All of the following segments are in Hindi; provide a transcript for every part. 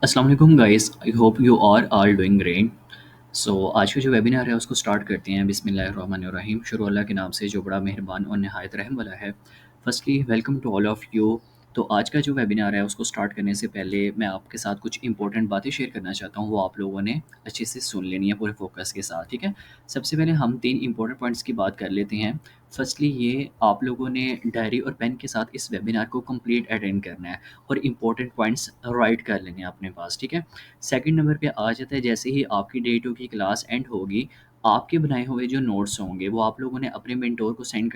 अस्सलाम वालेकुम guys, I hope you are all doing great. आज का जो वेबिनार है उसको स्टार्ट करते हैं। बिस्मिल्लाहिर्रहमानिर्रहीम। शुरू अल्लाह के नाम से जो बड़ा मेहरबान और नहायत रहम वाला है। Firstly welcome to all of you. तो आज का जो वेबिनार है उसको स्टार्ट करने से पहले मैं आपके साथ कुछ इंपॉर्टेंट बातें शेयर करना चाहता हूँ, वो आप लोगों ने अच्छे से सुन लेनी है पूरे फ़ोकस के साथ, ठीक है? सबसे पहले हम 3 इंपॉर्टेंट पॉइंट्स की बात कर लेते हैं। फर्स्टली ये आप लोगों ने डायरी और पेन के साथ इस वेबिनार को कंप्लीट अटेंड करना है और इम्पोर्टेंट पॉइंट्स राइट कर लेने हैं अपने पास, ठीक है? सेकंड नंबर पे आ जाता है, जैसे ही आपकी डे 2 की क्लास एंड होगी, आपके बनाए हुए जो नोट्स होंगे वो आप लोगों ने अपने मेंटोर को सेंड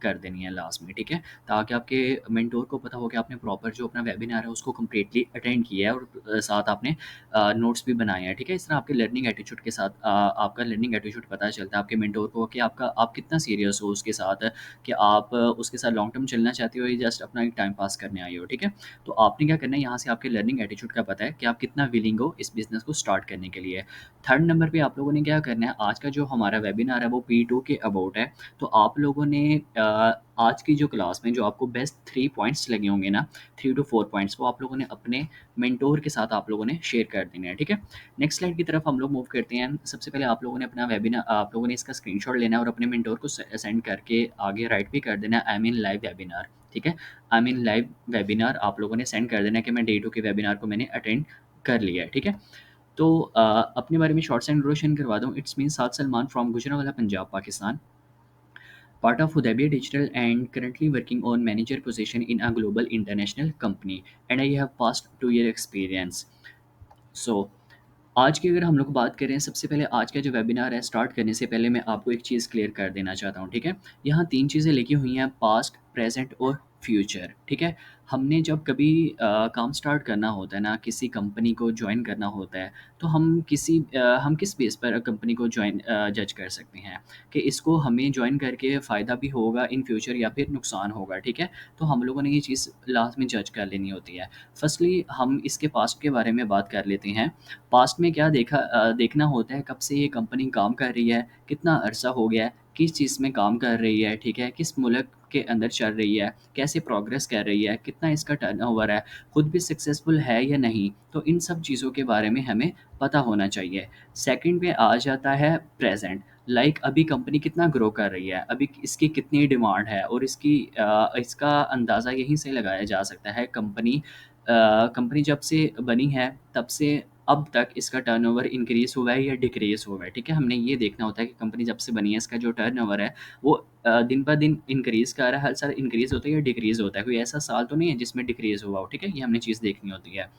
कर देनी है लास्ट में, ठीक है? ताकि आपके मेंटोर को पता हो कि आपने प्रॉपर जो अपना वेबिनार है उसको कंप्लीटली अटेंड किया है और साथ आपने नोट्स भी बनाए हैं, ठीक है? इस तरह आपके लर्निंग एटीट्यूड के साथ आपका लर्निंग एटीट्यूड पता चलता है आपके मेंटोर को कि आप कितना सीरियस हो उसके साथ, कि आप उसके साथ लॉन्ग टर्म चलना चाहते हो या जस्ट अपना एक टाइम पास करने आए हो, ठीक है? तो आपने क्या करना है, यहाँ से आपके लर्निंग एटीट्यूड का पता है कि आप कितना विलिंग हो इस बिज़नेस को स्टार्ट करने के लिए। थर्ड नंबर पे आप लोगों ने क्या करना है, आज का जो हमारा वेबिनार है वो P2 के अबाउट है। तो आप लोगों ने आज की जो क्लास में जो आपको बेस्ट 3 पॉइंट्स लगे होंगे ना, 3 टू 4 पॉइंट्स, वो आप लोगों ने अपने मेंटोर के साथ आप लोगों ने शेयर कर देने हैं, ठीक है? नेक्स्ट स्लाइड की तरफ हम लोग मूव करते हैं। सबसे पहले आप लोगों ने अपना वेबिनार आप लोगों ने इसका स्क्रीनशॉट लेना है और अपने मेंटोर को सेंड करके आगे राइट भी कर देना है, आई मीन लाइव वेबिनार, ठीक है? आई मीन लाइव वेबिनार आप लोगों ने सेंड कर देना है कि मैं डे 2 के वेबिनार को मैंने अटेंड कर लिया है, ठीक है? तो अपने बारे में शॉर्ट सा इंट्रोडक्शन करवा दूँ। It's mean Saad Salman from Gujranwala, Punjab, Pakistan. Part of Hudaybiyah Digital and currently working on manager position in a global international company, and I have past 2 year experience. So आज की अगर हम लोग बात करें, सबसे पहले आज का जो वेबिनार है स्टार्ट करने से पहले मैं आपको एक चीज़ क्लियर कर देना चाहता हूँ, ठीक है? यहाँ 3 चीज़ें लिखी हुई हैं, पास्ट, प्रेज़ेंट और फ्यूचर, ठीक है? हमने जब कभी काम स्टार्ट करना होता है ना, किसी कंपनी को जॉइन करना होता है, तो हम किस बेस पर कंपनी को जज कर सकते हैं कि इसको हमें जॉइन करके फ़ायदा भी होगा इन फ्यूचर या फिर नुकसान होगा, ठीक है? तो हम लोगों ने ये चीज़ लास्ट में जज कर लेनी होती है। फर्स्टली हम इसके पास्ट के बारे में बात कर लेते हैं। पास्ट में क्या देखना होता है, कब से ये कंपनी काम कर रही है, कितना अरसा हो गया है, किस चीज़ में काम कर रही है, ठीक है? किस मुल्क के अंदर चल रही है, कैसे प्रोग्रेस कर रही है, कितना इसका टर्नओवर है, खुद भी सक्सेसफुल है या नहीं, तो इन सब चीज़ों के बारे में हमें पता होना चाहिए। सेकंड पे आ जाता है प्रेज़ेंट, लाइक अभी कंपनी कितना ग्रो कर रही है, अभी इसकी कितनी डिमांड है और इसका अंदाज़ा यहीं से लगाया जा सकता है। कंपनी जब से बनी है तब से अब तक इसका टर्नओवर इंक्रीज़ हुआ है या डिक्रीज़ हुआ है, ठीक है? हमने ये देखना होता है कि कंपनी जब से बनी है इसका जो टर्नओवर है वो दिन ब दिन इंक्रीज़ कर रहा है, हर साल इंक्रीज़ होता है या डिक्रीज़ होता है? कोई ऐसा साल तो नहीं है जिसमें डिक्रीज़ हुआ हो, ठीक है? ये हमने चीज़ देखनी होती है।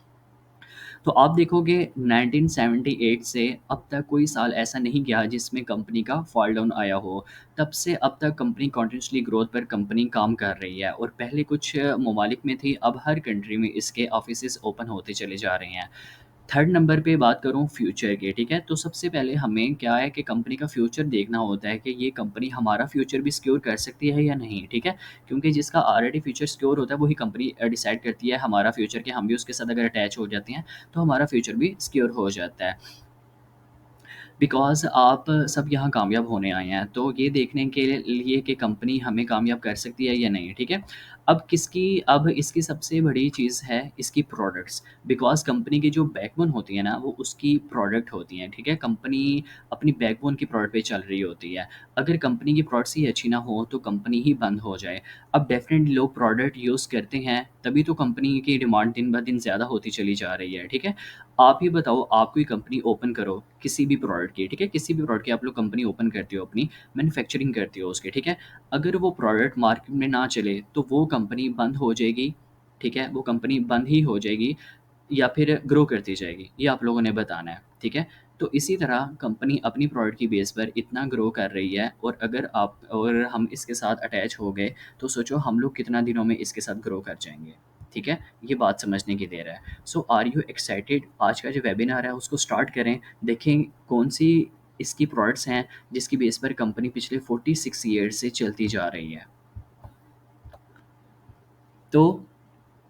तो आप देखोगे 1978 से अब तक कोई साल ऐसा नहीं गया जिसमें कंपनी का फॉल डाउन आया हो। तब से अब तक कंपनी कंटिन्यूअसली ग्रोथ पर कंपनी काम कर रही है और पहले कुछ ममालिक में थी, अब हर कंट्री में इसके ऑफ़िसेज़ ओपन होते चले जा रहे हैं। थर्ड नंबर पे बात करूँ फ्यूचर की, ठीक है? तो सबसे पहले हमें क्या है कि कंपनी का फ्यूचर देखना होता है कि ये कंपनी हमारा फ्यूचर भी सिक्योर कर सकती है या नहीं, ठीक है? क्योंकि जिसका ऑलरेडी फ्यूचर सिक्योर होता है वही कंपनी डिसाइड करती है हमारा फ्यूचर, कि हम भी उसके साथ अगर अटैच हो जाते हैं तो हमारा फ्यूचर भी सिक्योर हो जाता है। बिकॉज़ आप सब यहाँ कामयाब होने आए हैं, तो ये देखने के लिए कि कंपनी हमें कामयाब कर सकती है या नहीं, ठीक है? अब इसकी सबसे बड़ी चीज़ है इसकी प्रोडक्ट्स, बिकॉज़ कंपनी की जो बैकबोन होती है ना, वो उसकी प्रोडक्ट होती हैं, ठीक है? कंपनी अपनी बैकबोन की प्रोडक्ट पे चल रही होती है। अगर कंपनी की प्रोडक्ट्स ही अच्छी ना हो, तो कंपनी ही बंद हो जाए। अब डेफ़िनेटली लोग प्रोडक्ट यूज़ करते हैं, तभी तो कंपनी की डिमांड दिन ब दिन ज़्यादा होती चली जा रही है, ठीक है? आप ही बताओ, आप कोई कंपनी ओपन करो किसी भी प्रोडक्ट की, ठीक है? किसी भी प्रोडक्ट की आप लोग कंपनी ओपन करते हो अपनी, मैन्युफैक्चरिंग करते हो उसकी, ठीक है? अगर वो प्रोडक्ट मार्केट में ना चले, तो वो कंपनी बंद हो जाएगी, ठीक है? वो कंपनी बंद ही हो जाएगी या फिर ग्रो करती जाएगी, ये आप लोगों ने बताना है, ठीक है? तो इसी तरह कंपनी अपनी प्रोडक्ट की बेस पर इतना ग्रो कर रही है और हम इसके साथ अटैच हो गए, तो सोचो हम लोग कितना दिनों में इसके साथ ग्रो कर जाएँगे, ठीक है? ये बात समझने की देर है। सो आर यू एक्साइटेड? आज का जो वेबिनार है उसको स्टार्ट करें, देखें कौन-सी इसकी प्रोडक्ट्स हैं जिसकी बेस पर कंपनी पिछले 46 ईयर्स से चलती जा रही है। तो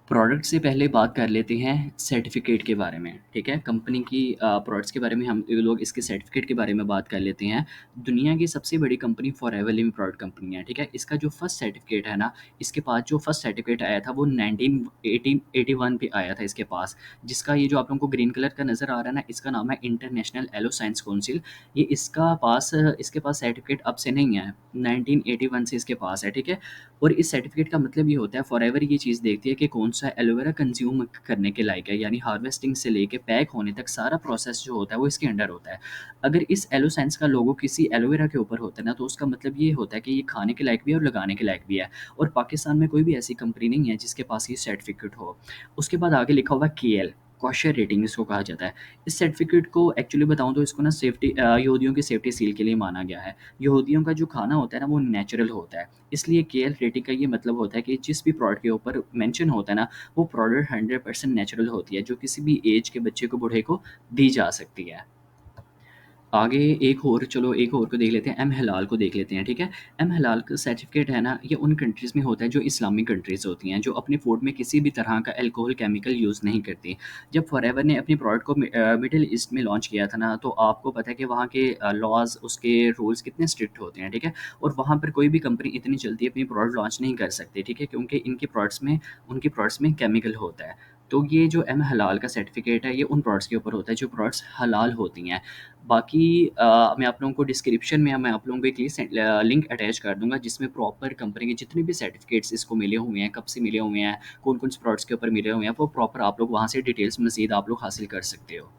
प्रोडक्ट से पहले बात कर लेते हैं सर्टिफ़िकेट के बारे में, ठीक है? कंपनी की प्रोडक्ट्स के बारे में हम लोग इसके सर्टिफ़िकेट के बारे में बात कर लेते हैं। दुनिया की सबसे बड़ी company forever living product company है, ठीक है? इसका जो फर्स्ट सर्टिफ़िकेट है ना, इसके पास जो फर्स्ट सर्टिफ़िकेट आया था वो 1981 पे आया था इसके पास, जिसका ये जो आप लोगों को ग्रीन कलर का नज़र आ रहा है ना, इसका नाम है इंटरनेशनल एलो साइंस काउंसिल। ये इसके पास सर्टिफ़िकेट अब से नहीं है, 1981 से इसके पास है, ठीक है? और इस सर्टिफिकेट का मतलब ये होता है फॉरएवर ये चीज़ देखती है कि कौन सा एलोवेरा कंज्यूम करने के लायक है, यानी हार्वेस्टिंग से लेके पैक होने तक सारा प्रोसेस जो होता है वो इसके अंडर होता है। अगर इस एलो साइंस का लोगो किसी एलोवेरा के ऊपर होता है ना, तो उसका मतलब ये होता है कि ये खाने के लायक भी है और लगाने के लायक भी है। और पाकिस्तान में कोई भी ऐसी कंपनी नहीं है जिसके पास ये सर्टिफिकेट हो। उसके बाद आगे लिखा हुआ है केएल, कॉशर रेटिंग इसको कहा जाता है। इस सर्टिफिकेट को एक्चुअली बताऊँ तो इसको ना यहूदियों की सेफ्टी सील के लिए माना गया है। यहूदियों का जो खाना होता है ना वो नेचुरल होता है। इसलिए केएल रेटिंग का ये मतलब होता है कि जिस भी प्रोडक्ट के ऊपर मेंशन होता है ना, वो प्रोडक्ट 100% नेचुरल होती है, जो किसी भी एज के बच्चे को, बूढ़े को दी जा सकती है। आगे एक और को देख लेते हैं, एम हिलाल को देख लेते हैं, ठीक है? एम हिलाल का सर्टिफ़िकेट है ना, ये उन कंट्रीज़ में होता है जो इस्लामिक कंट्रीज़ होती हैं, जो अपने फूड में किसी भी तरह का अल्कोहल केमिकल यूज़ नहीं करती। जब फॉरएवर ने अपनी प्रोडक्ट को मिडल ईस्ट में लॉन्च किया था ना, तो आपको पता है कि वहाँ के लॉज़, उसके रूल्स कितने स्ट्रिक्ट होते हैं, ठीक है? और वहाँ पर कोई भी कंपनी इतनी जल्दी अपनी प्रोडक्ट लॉन्च नहीं कर सकती, ठीक है? क्योंकि उनकी प्रोडक्ट्स में केमिकल होता है। तो ये जो एम हलाल का सर्टिफ़िकेट है, ये उन प्रोडक्ट्स के ऊपर होता है जो प्रोडक्ट्स हलाल होती हैं। बाकी मैं आप लोगों को डिस्क्रिप्शन में मैं आप लोगों को एक लिंक अटैच कर दूँगा, जिसमें प्रॉपर कंपनी के जितने भी सर्टिफ़िकेट्स इसको मिले हुए हैं, कब से मिले हुए हैं, कौन-कौन से प्रोडक्ट्स के ऊपर मिले हुए हैं, वो प्रॉपर आप लोग वहाँ से डिटेल्स मज़ीद आप लोग हासिल कर सकते हो।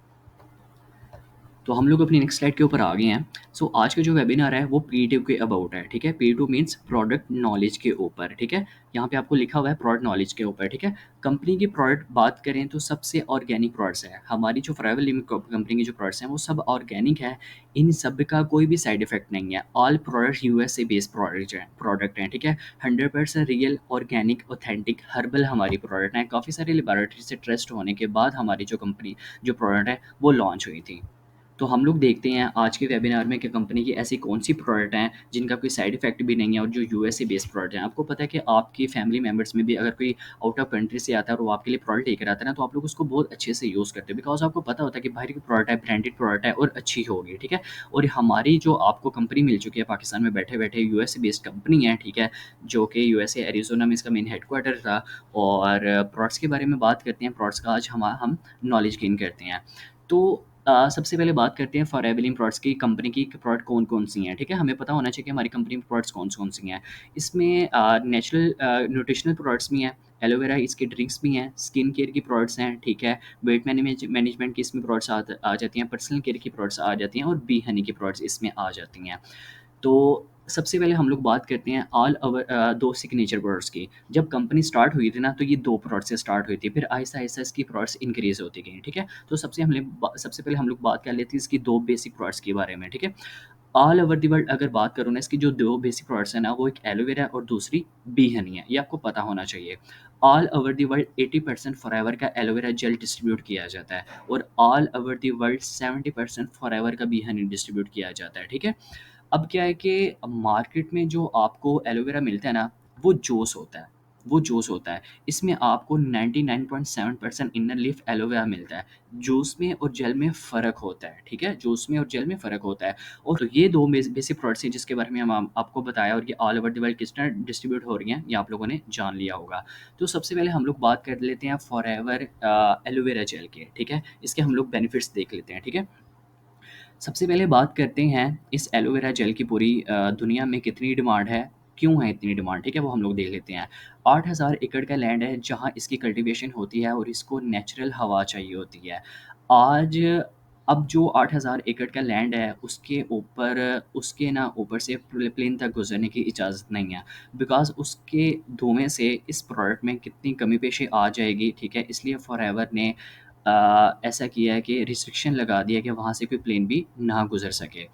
तो हम लोग अपनी नेक्स्ट स्लाइड के ऊपर आ गए हैं। सो आज का जो वेबिनार है वो P2 के अबाउट है, ठीक है? P2 मीन्स प्रोडक्ट नॉलेज के ऊपर, ठीक है? यहाँ पे आपको लिखा हुआ है प्रोडक्ट नॉलेज के ऊपर, ठीक है? कंपनी की प्रोडक्ट बात करें तो सबसे ऑर्गेनिक प्रोडक्ट्स है। हमारी जो फॉरएवर लिविंग कंपनी की जो प्रोडक्ट्स हैं वो सब ऑर्गेनिक है। इन सब का कोई भी साइड इफेक्ट नहीं है। All product USA based product हैं, ठीक है? 100% रियल, ऑर्गेनिक, ऑथेंटिक, हर्बल हमारी प्रोडक्ट हैं। काफ़ी सारी लेबोरेटरी से टेस्ट होने के बाद हमारी जो प्रोडक्ट है वो लॉन्च हुई थी। तो हम लोग देखते हैं आज के वेबिनार में कि कंपनी की ऐसी कौन-सी प्रोडक्ट हैं, जिनका कोई साइड इफ़ेक्ट भी नहीं है और जो यूएसए बेस्ड प्रोडक्ट हैं। आपको पता है कि आपकी फैमिली मेंबर्स में भी अगर कोई आउट ऑफ कंट्री से आता है और वो आपके लिए प्रोडक्ट लेकर आता है ना, तो आप लोग उसको बहुत अच्छे से यूज़ करते हो, बिकॉज़ आपको पता होता है कि बाहर की प्रोडक्ट है, ब्रांडेड प्रोडक्ट है और अच्छी होगी, ठीक है? और हमारी जो आपको कंपनी मिल चुकी है पाकिस्तान में बैठे-बैठे, यूएसए बेस्ड कंपनी है, ठीक है? जो कि यूएसए एरिज़ोना में इसका मेन हेडक्वार्टर था। और प्रोडक्ट्स के बारे में बात करते हैं, प्रोडक्ट्स का आज हम नॉलेज गेन करते हैं। तो सबसे पहले बात करते हैं फॉरएवर लिविंग प्रोडक्ट्स की, कंपनी की प्रोडक्ट कौन-कौन सी हैं, ठीक है? हमें पता होना चाहिए कि हमारी कंपनी में प्रोडक्ट्स कौन-कौन सी हैं। इसमें नेचुरल न्यूट्रिशनल प्रोडक्ट्स भी हैं, एलोवेरा इसके ड्रिंक्स भी हैं, स्किन केयर की प्रोडक्ट्स हैं, ठीक है? वेट मैनेजमेंट की इसमें प्रोडक्ट्स आ जाती हैं, पर्सनल केयर की प्रोडक्ट्स आ जाती हैं और बी हनी की प्रोडक्ट्स इसमें आ जाती हैं। तो सबसे पहले हम लोग बात करते हैं 2 सिग्नेचर प्रोडक्ट्स की। जब कंपनी स्टार्ट हुई थी ना, तो ये 2 प्रोडक्ट से स्टार्ट हुई थी, फिर आहिस्ता-आहिस्ता इसकी प्रोडक्ट्स इंक्रीज़ होती गईं, ठीक है? तो सबसे पहले हम लोग बात कर लेते हैं इसकी 2 बेसिक प्रोडक्ट्स के बारे में, ठीक है? ऑल ओवर द वर्ल्ड अगर बात करूँ ना, इसकी जो 2 बेसिक प्रोडक्ट्स हैं ना, वो एक एलोवेरा है और दूसरी बी हनी है, ये आपको पता होना चाहिए। All over the world 80% forever का एलोवेरा जेल डिस्ट्रीब्यूट किया जाता है और all over the world 70% forever का बी हनी डिस्ट्रीब्यूट किया जाता है, ठीक है? अब क्या है कि मार्केट में जो आपको एलोवेरा मिलता है ना, वो जूस होता है, वो जूस होता है। इसमें आपको 99.7% इनर लीफ एलोवेरा मिलता है। जूस में और जेल में फ़र्क होता है, ठीक है? जूस में और जेल में फ़र्क होता है। और तो ये 2 बेसिक प्रोडक्ट्स हैं जिसके बारे में हम आपको बताया, और ये ऑल ओवर द वर्ल्ड किस तरह डिस्ट्रीब्यूट हो रही हैं, ये आप लोगों ने जान लिया होगा। तो सबसे पहले हम लोग बात कर लेते हैं फॉरएवर एलोवेरा जेल के, ठीक है? इसके हम लोग बेनिफिट्स देख लेते हैं, ठीक है? सबसे पहले बात करते हैं इस एलोवेरा जेल की पूरी दुनिया में कितनी डिमांड है, क्यों है इतनी डिमांड, ठीक है? वो हम लोग देख लेते हैं। 8000 एकड़ का लैंड है जहाँ इसकी कल्टीवेशन होती है और इसको नेचुरल हवा चाहिए होती है। आज अब जो 8000 एकड़ का लैंड है उसके ना ऊपर से प्लेन तक गुज़रने की इजाज़त नहीं है। बिकॉज़ उसके धुएँ से इस प्रोडक्ट में कितनी कमी पेशी आ जाएगी, ठीक है? इसलिए फॉरएवर ने ऐसा किया है कि रिस्ट्रिक्शन लगा दिया है कि वहाँ से कोई प्लेन भी ना गुज़र सके।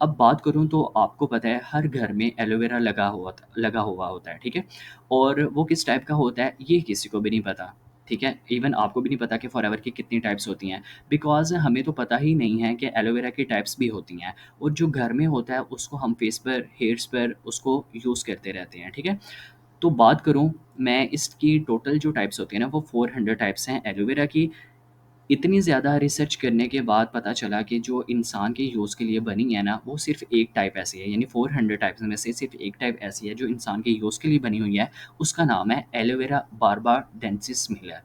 अब बात करूँ तो आपको पता है हर घर में एलोवेरा लगा हुआ होता है, ठीक है? और वो किस टाइप का होता है ये किसी को भी नहीं पता, ठीक है? इवन आपको भी नहीं पता कि फॉरएवर की कितनी टाइप्स होती हैं, बिकॉज़ हमें तो पता ही नहीं है कि एलोवेरा की टाइप्स भी होती हैं, और जो घर में होता है उसको हम फेस पर, हेयर्स पर उसको यूज़ करते रहते हैं, ठीक है? तो बात करूँ मैं इसकी टोटल जो टाइप्स होती है ना वो 400 टाइप्स हैं एलोवेरा की। इतनी ज़्यादा रिसर्च करने के बाद पता चला कि जो इंसान के यूज़ के लिए बनी है ना, वो सिर्फ़ एक टाइप ऐसी है, यानी 400 टाइप्स में से सिर्फ़ एक टाइप ऐसी है जो इंसान के यूज़ के लिए बनी हुई है, उसका नाम है एलोवेरा बार्बाडेंसिस मिलर।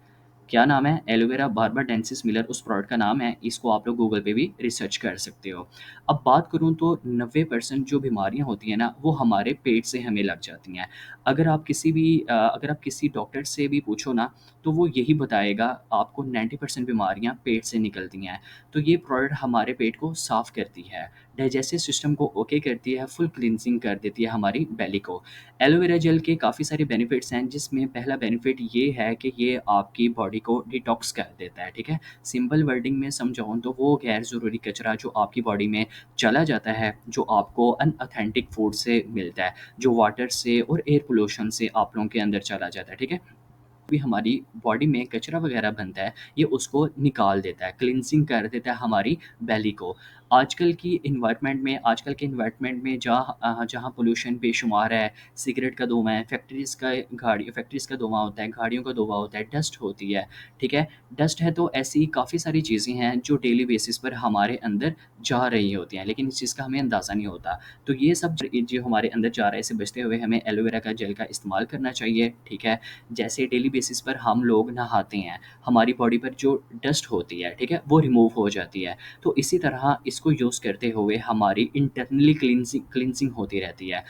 क्या नाम है? एलोवेरा बार्बाडेंसिस मिलर उस प्रोडक्ट का नाम है, इसको आप लोग गूगल पे भी रिसर्च कर सकते हो। अब बात करूँ तो 90% जो बीमारियाँ होती हैं ना, वो हमारे पेट से हमें लग जाती हैं। अगर आप किसी डॉक्टर से भी पूछो ना, तो वो यही बताएगा आपको 90% बीमारियाँ पेट से निकलती हैं। तो ये प्रोडक्ट हमारे पेट को साफ़ करती है, डाइजेस्टिव सिस्टम को ओके करती है, फुल क्लींजिंग कर देती है हमारी बेली को। एलोवेरा जेल के काफ़ी सारे बेनिफिट्स हैं, जिसमें पहला बेनिफिट ये है कि ये आपकी बॉडी को डिटॉक्स कर देता है, ठीक है? सिंपल वर्डिंग में समझाऊँ तो वो गैर ज़रूरी कचरा जो आपकी बॉडी में चला जाता है, जो आपको अनऑथेंटिक फूड से मिलता है, जो वाटर से और एयर पोल्यूशन से आप लोगों के अंदर चला जाता है, ठीक है? भी हमारी बॉडी में कचरा वगैरह बनता है, ये उसको निकाल देता है, क्लींजिंग कर देता है हमारी बेली को। आजकल के एनवायरनमेंट में जहाँ पोल्यूशन बेशुमार है, सिगरेट का धुआँ है, फैक्ट्रीज़ का धुआँ होता है, गाड़ियों का धुआँ होता है, डस्ट होती है, ठीक है? डस्ट है तो ऐसी काफ़ी सारी चीज़ें हैं जो डेली बेसिस पर हमारे अंदर जा रही होती हैं, लेकिन इस चीज़ का हमें अंदाज़ा नहीं होता। तो ये सब जो हमारे अंदर जा रहा है, इससे बचते हुए हमें एलोवेरा का जेल का इस्तेमाल करना चाहिए, ठीक है? जैसे डेली बेसिस पर हम लोग नहाते हैं, हमारी बॉडी पर जो डस्ट होती है, ठीक है? वो रिमूव हो जाती है। तो इसी तरह इसको यूज़ करते हुए हमारी इंटरनली क्लींजिंग होती रहती है।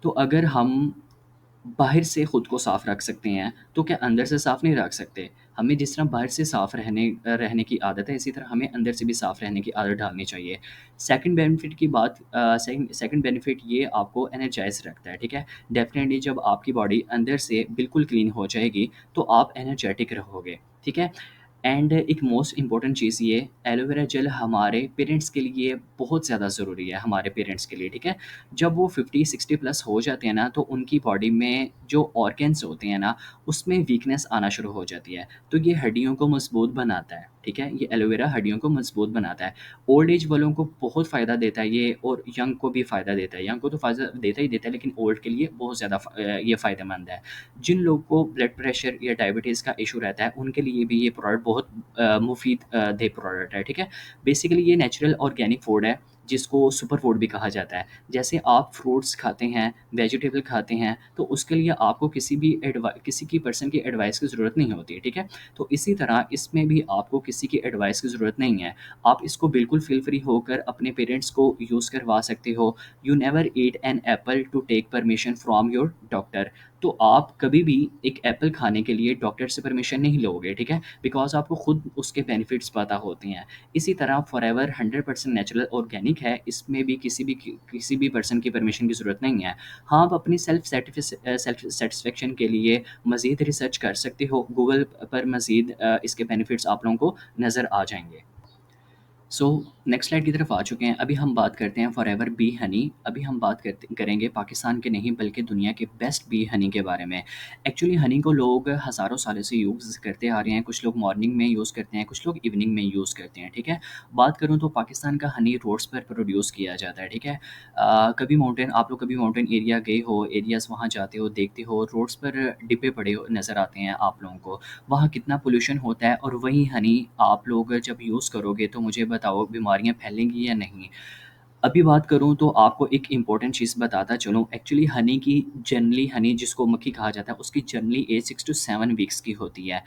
तो अगर हम बाहर से खुद को साफ़ रख सकते हैं, तो क्या अंदर से साफ़ नहीं रख सकते? हमें जिस तरह बाहर से साफ़ रहने की आदत है, इसी तरह हमें अंदर से भी साफ़ रहने की आदत डालनी चाहिए। सेकंड बेनिफिट ये आपको एनर्जाइज़ रखता है, ठीक है? डेफ़िनेटली जब आपकी बॉडी अंदर से बिल्कुल क्लीन हो जाएगी, तो आप एनर्जेटिक रहोगे, ठीक है? एंड एक मोस्ट इम्पोर्टेंट चीज़ ये एलोवेरा जेल हमारे पेरेंट्स के लिए बहुत ज़्यादा ज़रूरी है, हमारे पेरेंट्स के लिए, ठीक है? जब वो 50-60 प्लस हो जाते हैं ना, तो उनकी बॉडी में जो ऑर्गन्स होते हैं ना, उसमें वीकनेस आना शुरू हो जाती है। तो ये हड्डियों को मज़बूत बनाता है, ठीक है? ये एलोवेरा हड्डियों को मज़बूत बनाता है। ओल्ड एज वालों को बहुत फ़ायदा देता है ये और यंग को भी फ़ायदा देता है। यंग को तो फ़ायदा देता ही देता है, लेकिन ओल्ड के लिए बहुत ज़्यादा ये फ़ायदेमंद है। जिन लोगों को ब्लड प्रेशर या डायबिटीज़ का इश्यू रहता है, उनके लिए भी ये प्रोडक्ट बहुत मुफ़ीद देह प्रोडक्ट है, ठीक है? बेसिकली ये नेचुरल ऑर्गेनिक फूड है, जिसको सुपर फूड भी कहा जाता है। जैसे आप फ्रूट्स खाते हैं, वेजिटेबल खाते हैं, तो उसके लिए आपको किसी की पर्सन की एडवाइस की ज़रूरत नहीं होती है, ठीक है? तो इसी तरह इसमें भी आपको किसी की एडवाइस की ज़रूरत नहीं है। आप इसको बिल्कुल फ़ील फ्री होकर अपने पेरेंट्स को यूज़ करवा सकते हो। You never eat an apple to take permission from your doctor. तो आप कभी भी एक एप्पल खाने के लिए डॉक्टर से परमिशन नहीं लोगे, ठीक है? बिकॉज़ आपको खुद उसके बेनिफिट्स पता होते हैं। इसी तरह फॉरएवर 100% नेचुरल ऑर्गेनिक है, इसमें भी किसी भी पर्सन की परमिशन की ज़रूरत नहीं है। हाँ, आप अपनी सेल्फ सैटिस्फैक्शन के लिए मज़ीद रिसर्च कर सकते हो, गूगल पर मज़ीद इसके बेनिफिट्स आप लोगों को नज़र आ जाएँगे। सो नेक्स्ट स्लाइड की तरफ आ चुके हैं। अभी हम बात करते हैं फॉरएवर बी हनी। अभी हम बात करेंगे पाकिस्तान के नहीं बल्कि दुनिया के बेस्ट बी हनी के बारे में। एक्चुअली हनी को लोग हज़ारों सालों से यूज़ करते आ रहे हैं। कुछ लोग मॉर्निंग में यूज़ करते हैं, कुछ लोग इवनिंग में यूज़ करते हैं, ठीक है? बात करूँ तो पाकिस्तान का हनी रोड्स पर प्रोड्यूस किया जाता है, ठीक है? आप लोग कभी माउंटेन एरिया गए हो, एरियाज़ वहाँ जाते हो, देखते हो, रोड्स पर डिब्बे पड़े नज़र आते हैं आप लोगों को। वहाँ कितना पोल्यूशन होता है और वही हनी आप लोग जब यूज़ करोगे तो मुझे बताओ बीमारियाँ फैलेंगी या नहीं? अभी बात करूँ तो आपको एक इम्पोर्टेंट चीज़ बताता चलूँ। एक्चुअली हनी जिसको मक्खी कहा जाता है, उसकी जनरली एज 6 टू 7 वीक्स की होती है।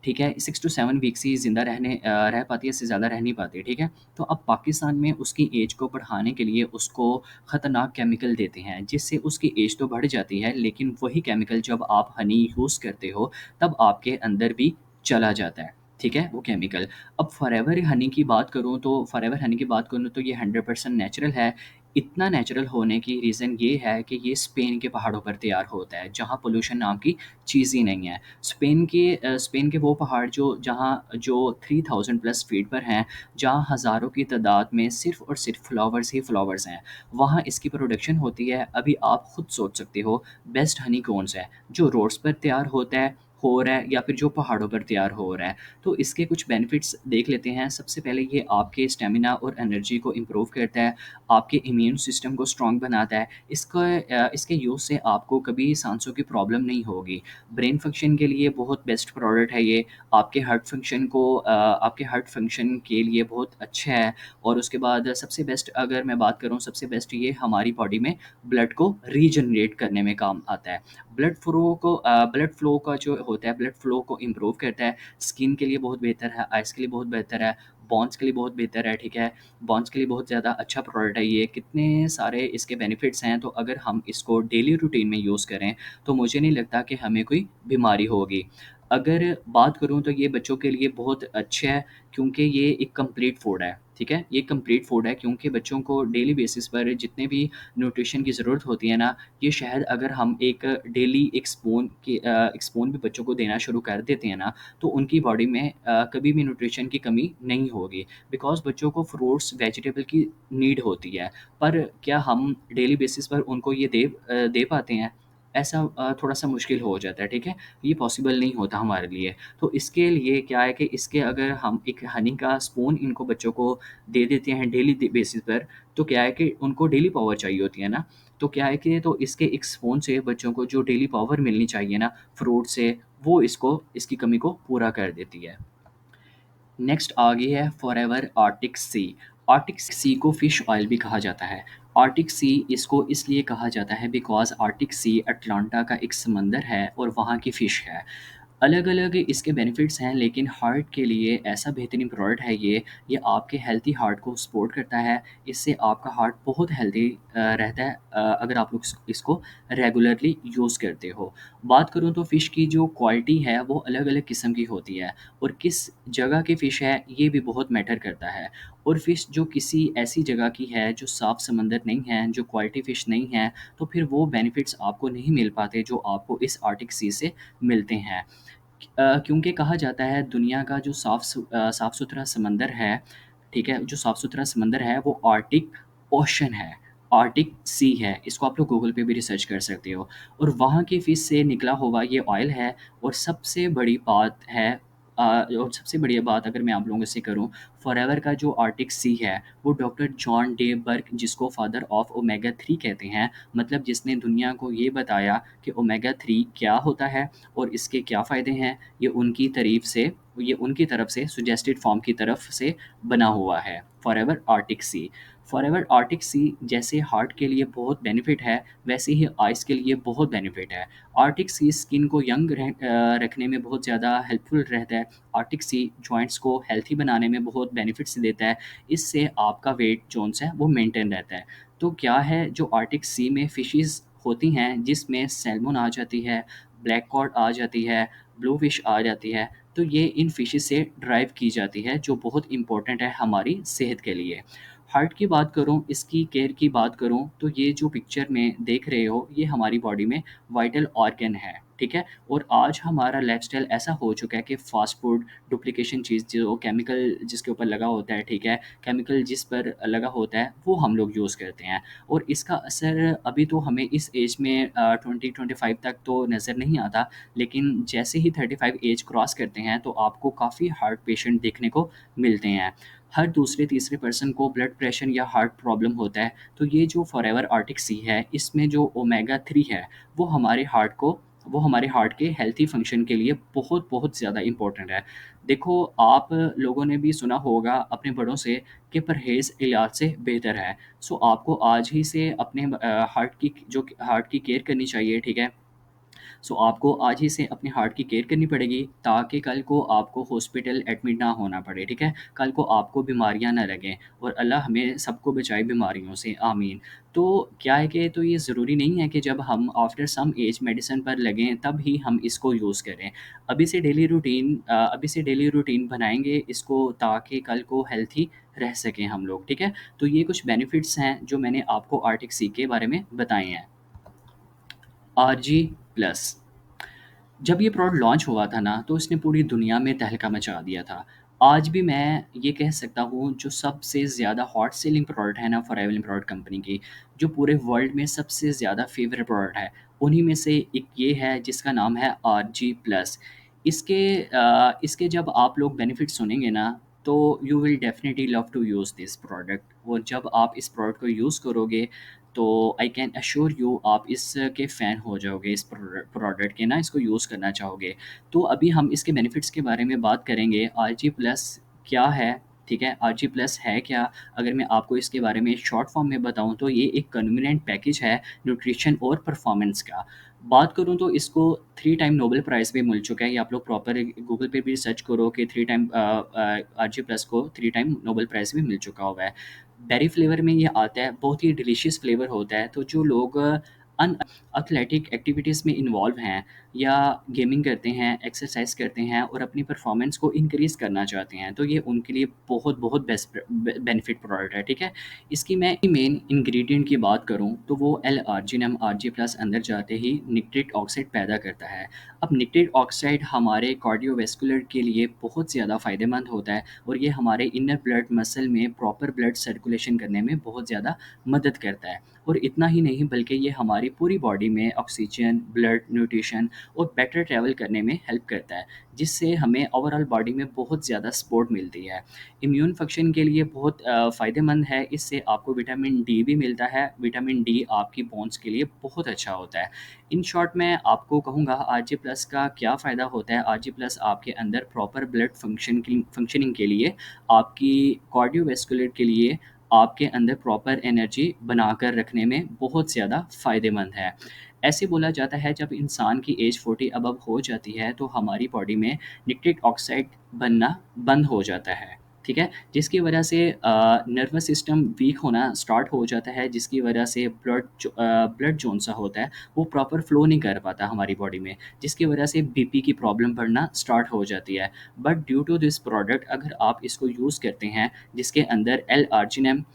ठीक है? 6 टू 7 वीक्स ही ज़िंदा रह पाती है, इससे ज़्यादा रह नहीं पाती, ठीक है? तो अब पाकिस्तान में उसकी एज को बढ़ाने के लिए उसको ख़तरनाक केमिकल देते हैं, जिससे उसकी एज तो बढ़ जाती है, लेकिन वही केमिकल जब आप हनी यूज़ करते हो, तब आपके अंदर भी चला जाता है, ठीक है? वो केमिकल। अब फॉरएवर हनी की बात करूँ तो ये 100% नेचुरल है। इतना नेचुरल होने की रीज़न ये है कि ये स्पेन के पहाड़ों पर तैयार होता है, जहाँ पॉल्यूशन नाम की चीज़ ही नहीं है। स्पेन के वो पहाड़ जो 3000 प्लस फीट पर हैं, जहाँ हज़ारों की तादाद में सिर्फ़ और सिर्फ़ फ्लावर्स ही फ्लावर्स हैं। वहाँ इसकी प्रोडक्शन होती है। अभी आप खुद सोच सकते हो बेस्ट हनी कौन-सा है? जो रोड्स पर तैयार होता है, हो रहा है या फिर जो पहाड़ों पर तैयार हो रहा है। तो इसके कुछ बेनिफिट्स देख लेते हैं। सबसे पहले ये आपके स्टेमिना और एनर्जी को इम्प्रूव करता है, आपके इम्यून सिस्टम को स्ट्रॉन्ग बनाता है। इसके यूज़ से आपको कभी सांसों की प्रॉब्लम नहीं होगी। ब्रेन फंक्शन के लिए बहुत बेस्ट प्रोडक्ट है ये। आपके हार्ट फंक्शन के लिए बहुत अच्छा है। और उसके बाद सबसे बेस्ट अगर मैं बात करूँ, सबसे बेस्ट ये हमारी बॉडी में ब्लड को रीजनरेट करने में काम आता है। ब्लड फ्लो का जो होता है, ब्लड फ्लो को इम्प्रूव करता है। स्किन के लिए बहुत बेहतर है, आइज़ के लिए बहुत बेहतर है, बोन्स के लिए बहुत बेहतर है, ठीक है? बोन्स के लिए बहुत ज़्यादा अच्छा प्रोडक्ट है ये। कितने सारे इसके बेनिफिट्स हैं, तो अगर हम इसको डेली रूटीन में यूज़ करें, तो मुझे नहीं लगता कि हमें कोई बीमारी होगी। अगर बात करूँ तो ये बच्चों के लिए बहुत अच्छा है, क्योंकि ये एक कंप्लीट फूड है, ठीक है? ये कंप्लीट फूड है क्योंकि बच्चों को डेली बेसिस पर जितने भी न्यूट्रिशन की ज़रूरत होती है ना, ये शायद अगर हम एक स्पून भी बच्चों को देना शुरू कर देते हैं ना, तो उनकी बॉडी में कभी भी न्यूट्रिशन की कमी नहीं होगी। बिकॉज़ बच्चों को फ्रूट्स, वेजिटेबल की नीड होती है। पर क्या हम डेली बेसिस पर उनको ये दे पाते हैं? ऐसा थोड़ा-सा मुश्किल हो जाता है, ठीक है? ये पॉसिबल नहीं होता हमारे लिए। तो इसके लिए क्या है कि इसके अगर हम एक हनी का स्पून इनको बच्चों को दे देते हैं डेली बेसिस पर, तो क्या है कि उनको डेली पावर चाहिए होती है ना, तो क्या है कि तो इसके एक स्पून से बच्चों को जो डेली पावर मिलनी चाहिए ना फ्रूट से, वो इसकी कमी को पूरा कर देती है। नेक्स्ट आ गई है फॉरएवर आर्टिक सी। आर्टिक सी को फ़िश ऑयल भी कहा जाता है। आर्टिक सी इसको इसलिए कहा जाता है बिकॉज़ आर्टिक सी अटलांटा का एक समंदर है और वहाँ की फ़िश है। अलग-अलग इसके बेनिफिट्स हैं, लेकिन हार्ट के लिए ऐसा बेहतरीन प्रोडक्ट है ये आपके हेल्दी हार्ट को सपोर्ट करता है। इससे आपका हार्ट बहुत हेल्दी रहता है अगर आप लोग इसको रेगुलरली यूज़ करते हो। बात करूँ तो फ़िश की जो क्वालिटी है वो अलग-अलग किस्म की होती है, और किस जगह की फ़िश है ये भी बहुत मैटर करता है। और फ़िश जो किसी ऐसी जगह की है जो साफ़ समंदर नहीं है, जो क्वालिटी फ़िश नहीं है, तो फिर वो बेनिफिट्स आपको नहीं मिल पाते जो आपको इस आर्टिक सी से मिलते हैं। क्योंकि कहा जाता है दुनिया का जो साफ़-सुथरा समंदर है, ठीक है? जो साफ़-सुथरा समंदर है वो आर्टिक ओशन है, आर्टिक सी है। इसको आप लोग गूगल पे भी रिसर्च कर सकते हो। और वहाँ की फ़िश से निकला हुआ ये ऑयल है। और सबसे बड़ी बात है और सबसे बढ़िया बात अगर मैं आप लोगों से करूँ, फॉरएवर का जो आर्टिक सी है, वो डॉक्टर जॉन डे बर्ग, जिसको फादर ऑफ ओमेगा 3 कहते हैं, मतलब जिसने दुनिया को ये बताया कि ओमेगा 3 क्या होता है और इसके क्या फ़ायदे हैं, ये उनकी तरफ से सजेस्टेड फॉर्म की तरफ से बना हुआ है, फॉरएवर आर्टिक सी। फॉरएवर आर्टिक सी जैसे हार्ट के लिए बहुत बेनिफिट है, वैसे ही आइज़ के लिए बहुत बेनिफिट है। आर्टिक सी स्किन को यंग रखने में बहुत ज़्यादा हेल्पफुल रहता है। आर्टिक सी जॉइंट्स को हेल्थी बनाने में बहुत बेनिफिट्स देता है। इससे आपका वेट जोन्स है वो मेंटेन रहता है। तो क्या है जो आर्टिक सी में फ़िशेज़ होती हैं, जिसमें सैल्मन आ जाती है, ब्लैक कॉड आ जाती है, ब्लू फिश आ जाती है, तो ये इन फिशेज़ से ड्राइव की जाती है, जो बहुत इम्पोर्टेंट है हमारी सेहत के लिए। हार्ट की बात करूँ, इसकी केयर की बात करूँ, तो ये जो पिक्चर में देख रहे हो, ये हमारी बॉडी में वाइटल ऑर्गन है, ठीक है? और आज हमारा लाइफ़स्टाइल ऐसा हो चुका है कि फ़ास्ट फूड, डुप्लिकेशन चीज़ जो केमिकल जिसके ऊपर लगा होता है, ठीक है? केमिकल जिस पर लगा होता है, वो हम लोग यूज़ करते हैं। और इसका असर अभी तो हमें इस एज में 20-25 तक तो नज़र नहीं आता, लेकिन जैसे ही 35 एज क्रॉस करते हैं, तो आपको काफ़ी हार्ट पेशेंट देखने को मिलते हैं। हर दूसरे-तीसरे पर्सन को ब्लड प्रेशर या हार्ट प्रॉब्लम होता है। तो ये जो फॉरएवर आर्टिक सी है, इसमें जो ओमेगा 3 है, वो हमारे हार्ट को वो हमारे हार्ट के हेल्थी फंक्शन के लिए बहुत-बहुत ज़्यादा इम्पोर्टेंट है। देखो, आप लोगों ने भी सुना होगा अपने बड़ों से कि परहेज़ इलाज से बेहतर है। सो आपको आज ही से अपने हार्ट की केयर करनी चाहिए, ठीक है? सो आपको आज ही से अपने हार्ट की केयर करनी पड़ेगी, ताकि कल को आपको हॉस्पिटल एडमिट ना होना पड़े, ठीक है? कल को आपको बीमारियाँ ना लगें, और अल्लाह हमें सबको बचाए बीमारियों से, आमीन। तो क्या है कि तो ये ज़रूरी नहीं है कि जब हम आफ्टर सम एज मेडिसिन पर लगें तब ही हम इसको यूज़ करें। अभी से डेली रूटीन बनाएँगे इसको, ताकि कल को हेल्थी रह सकें हम लोग, ठीक है? तो ये कुछ बेनिफिट्स हैं जो मैंने आपको आर्टिक सी के बारे में बताए हैं। RG plus. जब ये प्रोडक्ट लॉन्च हुआ था ना, तो इसने पूरी दुनिया में तहलका मचा दिया था। आज भी मैं ये कह सकता हूँ, जो सबसे ज़्यादा हॉट सेलिंग प्रोडक्ट है ना फॉरएवर प्रोडक्ट कंपनी की, जो पूरे वर्ल्ड में सबसे ज़्यादा फ़ेवरेट प्रोडक्ट है, उन्हीं में से एक ये है जिसका नाम है आरजी प्लस। इसके जब आप लोग बेनिफिट सुनेंगे ना, तो you will definitely love to use this product. और जब आप इस प्रोडक्ट को यूज़ करोगे तो आई कैन अश्योर यू आप इसके फ़ैन हो जाओगे, इस प्रोडक्ट के ना, इसको यूज़ करना चाहोगे। तो अभी हम इसके बेनिफिट्स के बारे में बात करेंगे। आरजी प्लस क्या है? ठीक है, आरजी प्लस है क्या? अगर मैं आपको इसके बारे में शॉर्ट फॉर्म में बताऊं तो ये एक कन्वीनिएंट पैकेज है न्यूट्रिशन और परफॉर्मेंस का। बात करूं तो इसको 3 टाइम नोबेल प्राइज़ भी मिल चुका है। ये आप लोग प्रॉपर गूगल पे भी सर्च करो कि 3 टाइम आरजी प्लस को 3 टाइम नोबेल प्राइज़ भी मिल चुका हुआ है। बेरी फ्लेवर में ये आता है, बहुत ही डिलीशियस फ्लेवर होता है। तो जो लोग अन एथलेटिक एक्टिविटीज़ में इन्वॉल्व हैं या गेमिंग करते हैं, एक्सरसाइज करते हैं और अपनी परफॉर्मेंस को इंक्रीज़ करना चाहते हैं, तो ये उनके लिए बहुत बहुत बेस्ट बेनिफिट प्रोडक्ट है। ठीक है, इसकी मैं मेन इंग्रेडिएंट की बात करूं तो वो एल आर्जिनम आरजी प्लस अंदर जाते ही निट्रिक ऑक्साइड पैदा करता है। अब निट्रिक ऑक्साइड हमारे कार्डियोवैस्कुलर के लिए बहुत ज़्यादा फ़ायदेमंद होता है और ये हमारे इनर ब्लड मसल में प्रॉपर ब्लड सर्कुलेशन करने में बहुत ज़्यादा मदद करता है। और इतना ही नहीं बल्कि ये हमारी पूरी बॉडी में ऑक्सीजन, ब्लड, न्यूट्रिशन और बेटर ट्रैवल करने में हेल्प करता है, जिससे हमें ओवरऑल बॉडी में बहुत ज़्यादा सपोर्ट मिलती है। इम्यून फंक्शन के लिए बहुत फ़ायदेमंद है, इससे आपको विटामिन डी भी मिलता है। विटामिन डी आपकी बोन्स के लिए बहुत अच्छा होता है। इन शॉर्ट मैं आपको कहूँगा आरजी प्लस का क्या फ़ायदा होता है। आरजी प्लस आपके अंदर प्रॉपर ब्लड फंक्शनिंग के लिए, आपकी कार्डियोवैस्कुलर के लिए, आपके अंदर प्रॉपर एनर्जी बनाकर रखने में बहुत ज़्यादा फ़ायदेमंद है। ऐसे बोला जाता है जब इंसान की एज 40 अबव हो जाती है तो हमारी बॉडी में निट्रिक ऑक्साइड बनना बंद हो जाता है। ठीक है? जिसकी वजह से नर्वस सिस्टम वीक होना स्टार्ट हो जाता है, जिसकी वजह से ब्लड जौन-सा होता है वो प्रॉपर फ्लो नहीं कर पाता हमारी बॉडी में, जिसकी वजह से बीपी की प्रॉब्लम बढ़ना स्टार्ट हो जाती है। But due to this product अगर आप इसको यूज़ करते हैं, जिसके अंदर एल-आर्जिनिन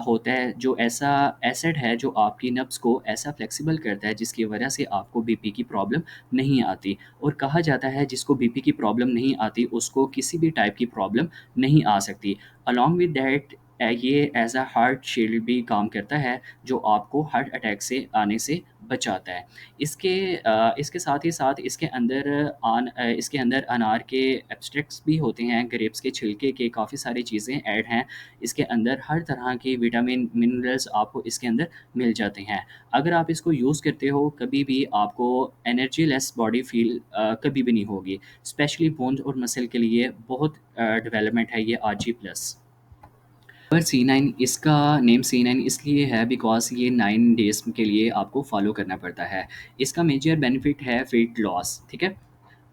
होता है, जो ऐसा एसिड है जो आपकी नब्ज़ को ऐसा फ्लेक्सिबल करता है जिसकी वजह से आपको बीपी की प्रॉब्लम नहीं आती। और कहा जाता है जिसको बीपी की प्रॉब्लम नहीं आती उसको किसी भी टाइप की प्रॉब्लम नहीं आ सकती। अलॉन्ग विद दैट ये एज़ अ हार्ट शील्ड भी काम करता है, जो आपको हार्ट अटैक से आने से बचाता है। इसके साथ ही साथ इसके अंदर अनार के एक्सट्रैक्ट्स भी होते हैं, ग्रेप्स के छिलके के काफ़ी सारी चीज़ें ऐड हैं। इसके अंदर हर तरह के विटामिन, मिनरल्स आपको इसके अंदर मिल जाते हैं। अगर आप इसको यूज़ करते हो, कभी भी आपको एनर्जी लेस बॉडी फ़ील कभी भी नहीं होगी। स्पेशली बोन्स और मसल के लिए बहुत डेवलपमेंट है ये आरजी प्लस। पर C9, इसका नेम C9 इसलिए है बिकॉज़ ये 9 डेज़ के लिए आपको फ़ॉलो करना पड़ता है। इसका मेजर बेनिफिट है वेट लॉस, ठीक है?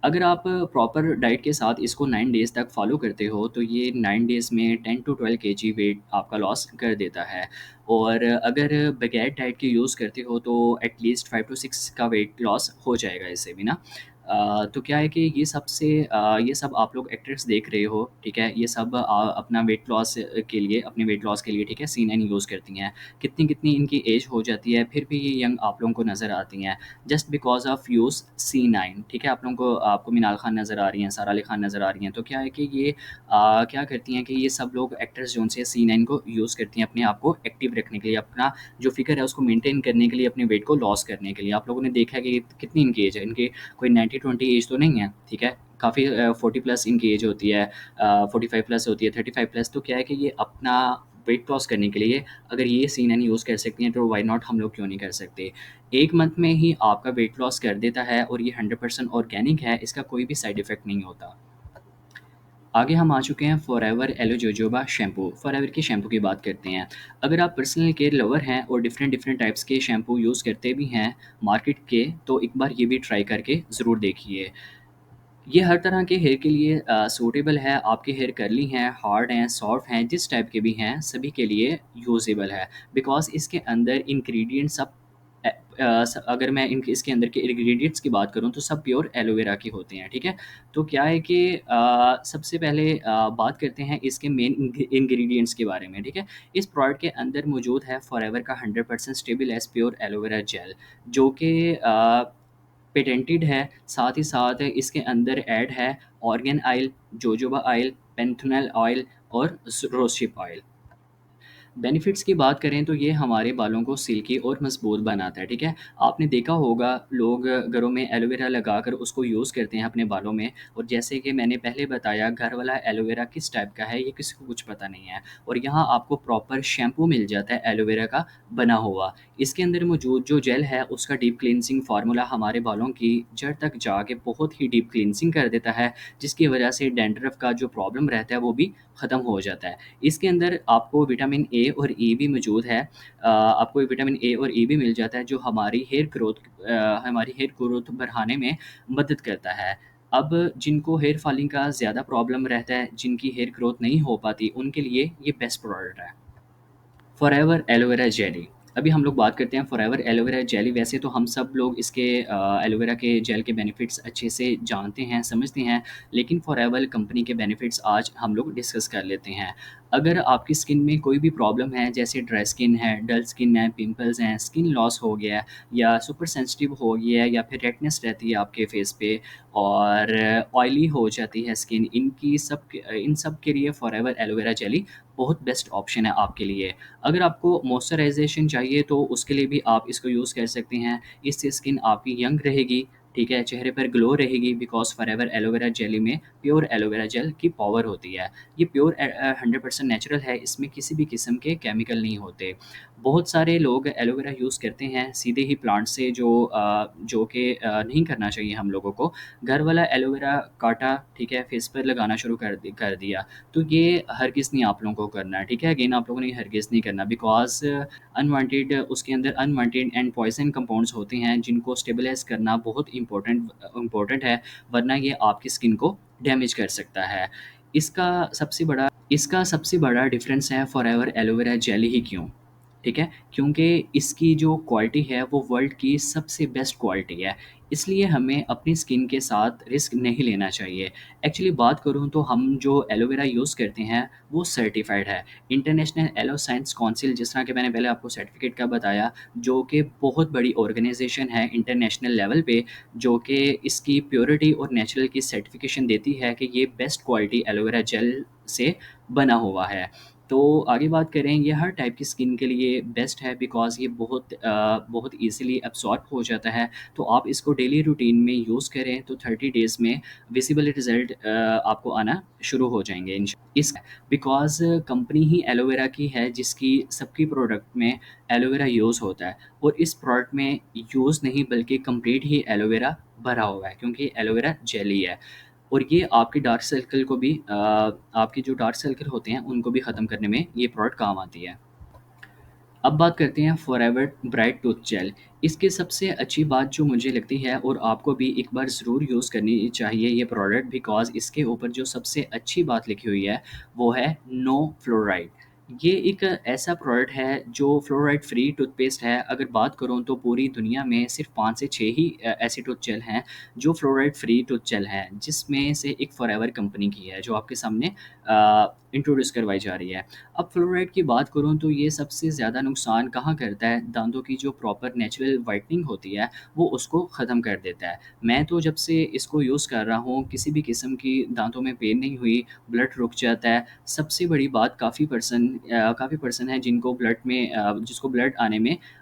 अगर आप प्रॉपर डाइट के साथ इसको 9 डेज़ तक फ़ॉलो करते हो, तो ये 9 डेज़ में 10 टू 12 केजी वेट आपका लॉस कर देता है। और अगर बगैर डाइट के यूज़ करते हो, तो एट लीस्ट 5 टू 6 का वेट लॉस हो जाएगा इससे भी ना। तो क्या है कि ये सब आप लोग एक्टर्स देख रहे हो, ठीक है? ये सब अपना वेट लॉस के लिए, अपने वेट लॉस के लिए, ठीक है, C9 यूज़ करती हैं। कितनी-कितनी इनकी एज हो जाती है, फिर भी ये यंग आप लोगों को नज़र आती हैं। Just because of use C9, ठीक है? आपको मिनाल खान नज़र आ रही हैं, सारा अली खान नज़र आ रही हैं, तो क्या है कि ये क्या करती हैं कि ये सब लोग एक्टर्स जो से C9 को यूज़ करती हैं अपने आप को एक्टिव रखने के लिए, अपना जो फ़िगर है उसको मेंटेन करने के लिए, अपने वेट को लॉस करने के लिए। आप लोगों ने देखा है कि कितनी इनकी एज है, इनकी कोई 90-20 एज तो नहीं है, ठीक है? काफ़ी 40 प्लस इनकी एज होती है, 45 प्लस होती है, 35 प्लस। तो क्या है कि ये अपना वेट लॉस करने के लिए अगर ये C9 यूज़ कर सकती हैं, तो व्हाई नॉट हम लोग क्यों नहीं कर सकते? 1 मंथ में ही आपका वेट लॉस कर देता है और ये 100% ऑर्गेनिक है, इसका कोई भी साइड इफ़ेक्ट नहीं होता। आगे हम आ चुके हैं Forever aloe jojoba shampoo. Forever के शैम्पू की बात करते हैं। अगर आप पर्सनल केयर लवर हैं और डिफरेंट डिफरेंट टाइप्स के शैम्पू यूज़ करते भी हैं मार्केट के, तो एक बार ये भी ट्राई करके ज़रूर देखिए। ये हर तरह के हेयर के लिए सूटेबल है। आपके हेयर कर्ली हैं, हार्ड हैं, सॉफ्ट हैं, जिस टाइप के भी हैं, सभी के लिए यूज़ेबल है। बिकॉज़ इसके अंदर इंग्रीडिएंट्स सब अगर मैं इनके इसके अंदर के इंग्रीडिएंट्स की बात करूँ तो सब प्योर एलोवेरा के होते हैं, ठीक है? तो क्या है कि सबसे पहले बात करते हैं इसके मेन इंग्रीडिएंट्स के बारे में, ठीक है? इस प्रोडक्ट के अंदर मौजूद है फॉरएवर का 100% stable as pure aloe vera gel, जो कि पेटेंटेड है। साथ ही साथ इसके अंदर ऐड है argan oil, jojoba oil, panthenol oil और रोज़शिप ऑयल। बेनिफिट्स की बात करें तो ये हमारे बालों को सिल्की और मजबूत बनाता है, ठीक है? आपने देखा होगा लोग घरों में एलोवेरा लगाकर उसको यूज़ करते हैं अपने बालों में, और जैसे कि मैंने पहले बताया घर वाला एलोवेरा किस टाइप का है ये किसी को कुछ पता नहीं है, और यहाँ आपको प्रॉपर शैम्पू मिल जाता है एलोवेरा का बना हुआ। इसके अंदर मौजूद जो जेल है उसका डीप क्लींजिंग फार्मूला हमारे बालों की जड़ तक जाके बहुत ही डीप क्लींजिंग कर देता है, जिसकी वजह से डैंड्रफ का जो प्रॉब्लम रहता है वो भी ख़त्म हो जाता है। इसके अंदर आपको विटामिन ए और ई भी मौजूद है। आपको विटामिन ए और ई भी मिल जाता है जो हमारी हेयर ग्रोथ बढ़ाने में मदद करता है। अब जिनको हेयर फॉलिंग का ज़्यादा प्रॉब्लम रहता है, जिनकी हेयर ग्रोथ नहीं हो पाती, उनके लिए ये बेस्ट प्रोडक्ट है। Forever aloe vera jelly. अभी हम लोग बात करते हैं फॉरएवर एलोवेरा जेली। वैसे तो हम सब लोग इसके एलोवेरा के जेल के बेनिफिट्स अच्छे से जानते हैं, समझते हैं, लेकिन फॉरएवर कंपनी के बेनिफिट्स आज हम लोग डिस्कस कर लेते हैं। अगर आपकी स्किन में कोई भी प्रॉब्लम है, जैसे ड्राई स्किन है, डल स्किन है, पिंपल्स हैं, स्किन लॉस हो गया है, या सुपर सेंसिटिव हो गया है, या फिर रेडनेस रहती है आपके फेस पे, और ऑयली हो जाती है स्किन, इन सब के लिए फॉरएवर एलोवेरा जेली बहुत बेस्ट ऑप्शन है आपके लिए। अगर आपको मॉइस्चराइज़ेशन चाहिए तो उसके लिए भी आप इसको यूज़ कर सकते हैं। इससे स्किन आपकी यंग रहेगी, ठीक है? चेहरे पर ग्लो रहेगी, बिकॉज़ फॉरएवर एलोवेरा जेली में प्योर एलोवेरा जेल की पावर होती है। ये प्योर 100% नेचुरल है, इसमें किसी भी किस्म के केमिकल नहीं होते। बहुत सारे लोग एलोवेरा यूज़ करते हैं सीधे ही प्लांट से, जो कि नहीं करना चाहिए हम लोगों को। घर वाला एलोवेरा काटा, ठीक है? फेस पर लगाना शुरू कर दिया। तो ये हरगिज़ नहीं आप लोगों को करना है, ठीक है? अगेन आप लोगों ने हरगिज़ नहीं करना, बिकॉज़ अनवांटेड उसके अंदर अनवांटेड एंड पॉइज़न कंपाउंड्स होते हैं जिनको स्टेबलाइज़ करना बहुत इम्पोर्टेंट है, वरना ये आपकी स्किन को डैमेज कर सकता है। इसका सबसे बड़ा डिफ़रेंस है फॉरएवर एलोवेरा जेली ही क्यों? ठीक है? क्योंकि इसकी जो क्वालिटी है वो वर्ल्ड की सबसे बेस्ट क्वालिटी है। इसलिए हमें अपनी स्किन के साथ रिस्क नहीं लेना चाहिए। एक्चुअली बात करूँ तो हम जो एलोवेरा यूज़ करते हैं वो सर्टिफ़ाइड है। इंटरनेशनल एलो साइंस काउंसिल, जिस तरह के मैंने पहले आपको सर्टिफ़िकेट का बताया, जो कि बहुत बड़ी ऑर्गनाइज़ेशन है इंटरनेशनल लेवल पे, जो कि इसकी प्योरिटी और नेचुरल की सर्टिफ़िकेशन देती है कि ये बेस्ट क्वालिटी एलोवेरा जेल से बना हुआ है। तो आगे बात करें, ये हर टाइप की स्किन के लिए बेस्ट है, बिकॉज़ ये बहुत ईज़िली एब्ज़ॉर्ब हो जाता है। तो आप इसको डेली रूटीन में यूज़ करें तो 30 डेज़ में विज़िबल रिज़ल्ट आपको आना शुरू हो जाएँगे इस बिकॉज़ कंपनी ही एलोवेरा की है जिसकी सबकी प्रोडक्ट में एलोवेरा यूज़ होता है, और इस प्रोडक्ट में यूज़ नहीं बल्कि कंप्लीट ही एलोवेरा भरा हुआ है, क्योंकि एलोवेरा जेली है। और ये आपके डार्क सर्कल को भी आपके जो डार्क सर्कल होते हैं उनको भी ख़त्म करने में ये प्रोडक्ट काम आती है। अब बात करते हैं फॉरएवर ब्राइट टूथ जेल। इसकी सबसे अच्छी बात जो मुझे लगती है, और आपको भी एक बार ज़रूर यूज़ करनी चाहिए ये प्रोडक्ट, बिकॉज़ इसके ऊपर जो सबसे अच्छी बात लिखी हुई है वो है नो फ्लोराइड। ये एक ऐसा प्रोडक्ट है जो फ्लोराइड फ्री टूथपेस्ट है। अगर बात करूँ तो पूरी दुनिया में सिर्फ़ 5 से 6 ही ऐसी टूथ जेल हैं जो फ्लोराइड फ्री टूथ जेल हैं, जिसमें से एक फॉरएवर कंपनी की है जो आपके सामने इंट्रोड्यूस करवाई जा रही है। अब फ्लोराइड की बात करूँ तो ये सबसे ज़्यादा नुकसान कहाँ करता है, दांतों की जो प्रॉपर नेचुरल व्हाइटनिंग होती है वो उसको ख़त्म कर देता है। मैं तो जब से इसको यूज़ कर रहा हूँ किसी भी किस्म की दांतों में पेन नहीं हुई, ब्लड रुक जाता है। सबसे बड़ी बात, काफ़ी पर्सन है जिसको ब्लड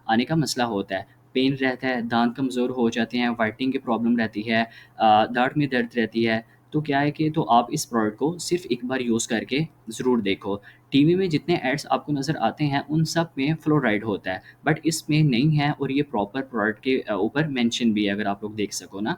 आने का मसला होता है। पेन रहता है, दाँत कमज़ोर हो जाते हैं, व्हाइटनिंग की प्रॉब्लम रहती है, दाँत में दर्द रहती है। तो क्या है कि तो आप इस प्रोडक्ट को सिर्फ़ एक बार यूज़ करके ज़रूर देखो। टीवी में जितने एड्स आपको नज़र आते हैं उन सब में फ्लोराइड होता है, बट इसमें नहीं है, और ये प्रॉपर प्रोडक्ट के ऊपर मेंशन भी है, अगर आप लोग देख सको ना।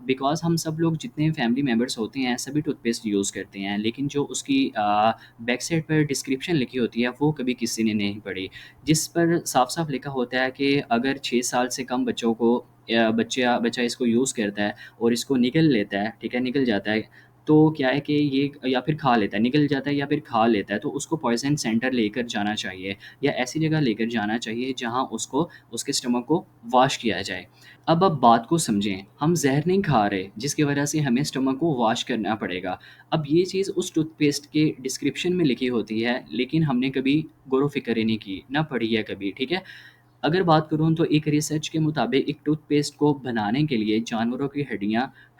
बिकॉज़ हम सब लोग जितने फैमिली मेंबर्स होते हैं सभी टूथपेस्ट यूज़ करते हैं, लेकिन जो उसकी बैक साइड पर डिस्क्रिप्शन लिखी होती है वो कभी किसी ने नहीं पढ़ी। जिस पर साफ-साफ लिखा होता है कि अगर 6 साल से कम बच्चों को बच्चा इसको यूज़ करता है और इसको निगल लेता है, ठीक है, निगल जाता है, तो क्या है कि ये या फिर खा लेता है, निगल जाता है या फिर खा लेता है, तो उसको पॉइज़न सेंटर लेकर जाना चाहिए, या ऐसी जगह लेकर जाना चाहिए जहाँ उसको उसके स्टमक को वॉश किया जाए। अब आप बात को समझें, हम ज़हर नहीं खा रहे जिसकी वजह से हमें स्टमक को वॉश करना पड़ेगा। अब ये चीज़ उस टूथपेस्ट के डिस्क्रिप्शन में लिखी होती है, लेकिन हमने कभी गौर-व-फ़िक्र ही नहीं की, ना पढ़ी है कभी, ठीक है? अगर बात करूँ तो एक रिसर्च के मुताबिक एक टूथपेस्ट को बनाने के लिए जानवरों की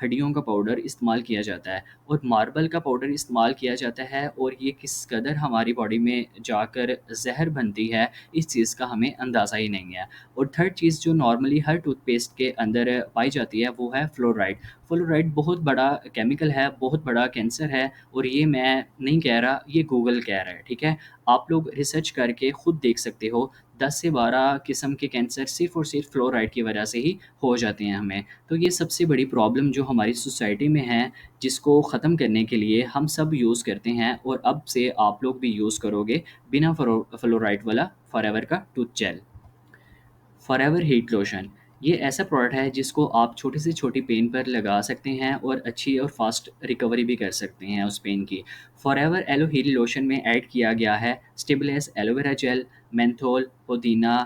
हड्डियों का पाउडर इस्तेमाल किया जाता है और मार्बल का पाउडर इस्तेमाल किया जाता है, और ये किस कदर हमारी बॉडी में जाकर ज़हर बनती है, इस चीज़ का हमें अंदाज़ा ही नहीं है। और थर्ड चीज़ जो नॉर्मली हर टूथपेस्ट के अंदर पाई जाती है, वो है फ्लोराइड। फ्लोराइड बहुत बड़ा केमिकल है, बहुत बड़ा कैंसर है, और ये मैं नहीं कह रहा, ये गूगल कह रहा है, ठीक है? आप लोग रिसर्च करके खुद देख सकते हो, 10 से 12 किस्म के कैंसर सिर्फ़ और सिर्फ़ फ्लोराइड की वजह से ही हो जाते हैं हमें। तो ये सबसे बड़ी प्रॉब्लम जो हमारी सोसाइटी में है, जिसको ख़त्म करने के लिए हम सब यूज़ करते हैं, और अब से आप लोग भी यूज़ करोगे बिना फ्लोराइड वाला फॉरएवर का tooth gel. Forever heat lotion, ये ऐसा प्रोडक्ट है जिसको आप छोटी से छोटी पेन पर लगा सकते हैं और अच्छी और फास्ट रिकवरी भी कर सकते हैं उस पेन की। फॉरएवर एलो हीट लोशन में ऐड किया गया है स्टेबलेस एलोवेरा जेल, मेंथोल, पुदीना,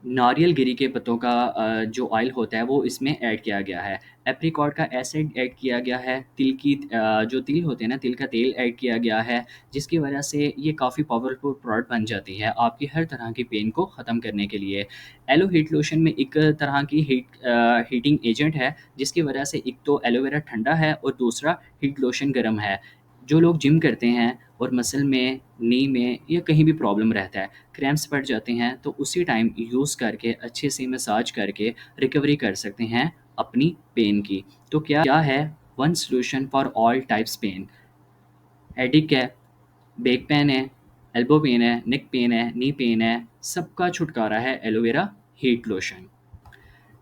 नारियल गिरी के पत्तों का जो ऑयल होता है वो इसमें ऐड किया गया है। एप्रिकॉट का एसिड ऐड किया गया है, तिल की जो तिल होते हैं ना, तिल का तेल ऐड किया गया है, जिसकी वजह से ये काफ़ी पावरफुल प्रोडक्ट बन जाती है आपकी हर तरह की पेन को ख़त्म करने के लिए। एलो हीट लोशन में एक तरह की हीटिंग एजेंट है, जिसकी वजह से एक तो एलोवेरा ठंडा है और दूसरा हीट लोशन गर्म है। जो लोग जिम करते हैं और मसल में, नी में या कहीं भी प्रॉब्लम रहता है, क्रैम्प्स पड़ जाते हैं, तो उसी टाइम यूज़ करके अच्छे से मसाज करके रिकवरी कर सकते हैं अपनी पेन की। तो क्या है one solution for all types pain. Headache है, बैक पेन है, एल्बो पेन है, नेक पेन है, नी पेन है, सबका छुटकारा है एलोवेरा हीट लोशन।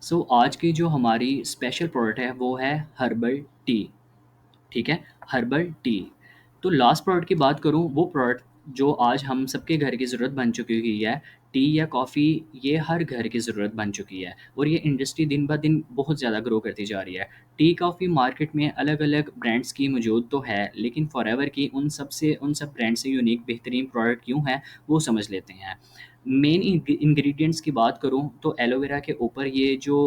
सो आज की जो हमारी स्पेशल प्रोडक्ट है वो है हर्बल टी। ठीक है, हर्बल टी। तो लास्ट प्रोडक्ट की बात करूँ, वो प्रोडक्ट जो आज हम सबके घर की ज़रूरत बन चुकी हुई है, टी या कॉफ़ी, ये हर घर की ज़रूरत बन चुकी है, और ये इंडस्ट्री दिन ब दिन बहुत ज़्यादा ग्रो करती जा रही है। टी कॉफ़ी मार्केट में अलग-अलग ब्रांड्स की मौजूद तो है, लेकिन फॉरएवर की उन सब ब्रांड से यूनिक बेहतरीन प्रोडक्ट क्यों है, वो समझ लेते हैं। मेन इंग्रीडिएंट्स की बात करूँ तो एलोवेरा के ऊपर ये जो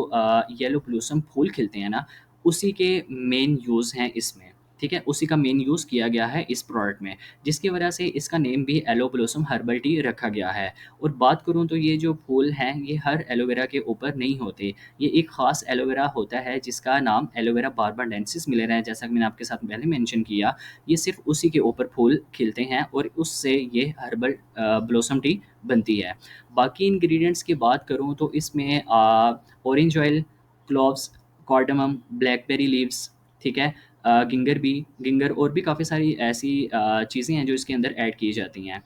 येलो ब्लॉसम फूल खिलते हैं ना, उसी के मेन यूज़ हैं इसमें, ठीक है? उसी का मेन यूज़ किया गया है इस प्रोडक्ट में, जिसकी वजह से इसका नेम भी एलो ब्लॉसम हर्बल टी रखा गया है। और बात करूँ तो ये जो फूल हैं, ये हर एलोवेरा के ऊपर नहीं होते। ये एक ख़ास एलोवेरा होता है जिसका नाम एलोवेरा बारबाडेंसिस मिलेरा है, जैसा कि मैंने आपके साथ पहले मेंशन किया। ये सिर्फ़ उसी के ऊपर फूल खिलते हैं और उससे ये हर्बल ब्लॉसम टी बनती है। बाकी इंग्रीडिएंट्स की बात करूँ तो इसमें orange oil, cloves, cardamom, blackberry leaves, ठीक है? गिंगर और भी काफ़ी सारी ऐसी चीज़ें हैं जो इसके अंदर ऐड की जाती हैं।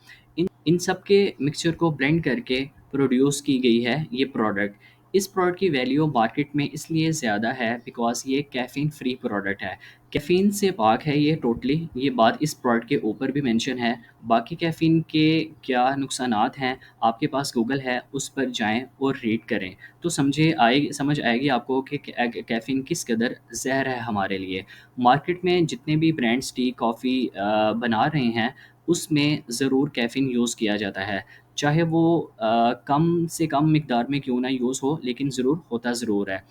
इन सब के मिक्सचर को ब्लेंड करके प्रोड्यूस की गई है ये प्रोडक्ट। इस प्रोडक्ट की वैल्यू मार्केट में इसलिए ज़्यादा है बिकॉज़ ये कैफ़ीन फ्री प्रोडक्ट है। कैफ़ीन से पाक है ये टोटली, ये बात इस प्रोडक्ट के ऊपर भी मेंशन है। बाकी कैफ़ीन के क्या नुकसानात हैं, आपके पास गूगल है, उस पर जाएँ और रीड करें, तो समझ आएगी आपको कि कैफ़ीन किस कदर ज़हर है हमारे लिए। मार्केट में जितने भी ब्रांड्स टी, कॉफ़ी बना रहे हैं, उसमें ज़रूर कैफ़ीन यूज़ किया जाता है। चाहे वो कम से कम मिकदार में क्यों ना यूज़ हो, लेकिन ज़रूर होता ज़रूर है।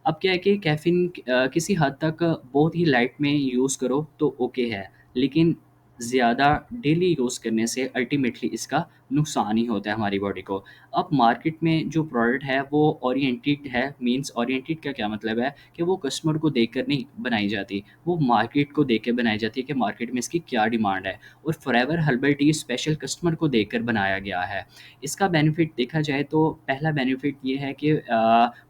अब क्या है कि कैफ़ीन किसी हद तक बहुत ही लाइट में यूज़ करो तो ओके है, लेकिन ज़्यादा डेली यूज़ करने से अल्टीमेटली इसका नुकसान ही होता है हमारी बॉडी को। अब मार्केट में जो प्रोडक्ट है वो ओरिएंटेड है, मीन्स ओरिएंटेड का क्या मतलब है कि वो कस्टमर को देखकर नहीं बनाई जाती, वो मार्केट को देख के बनाई जाती है कि मार्केट में इसकी क्या डिमांड है। और forever herbal tea special customer को देखकर बनाया गया है। इसका बेनिफिट देखा जाए तो पहला बेनिफिट ये है कि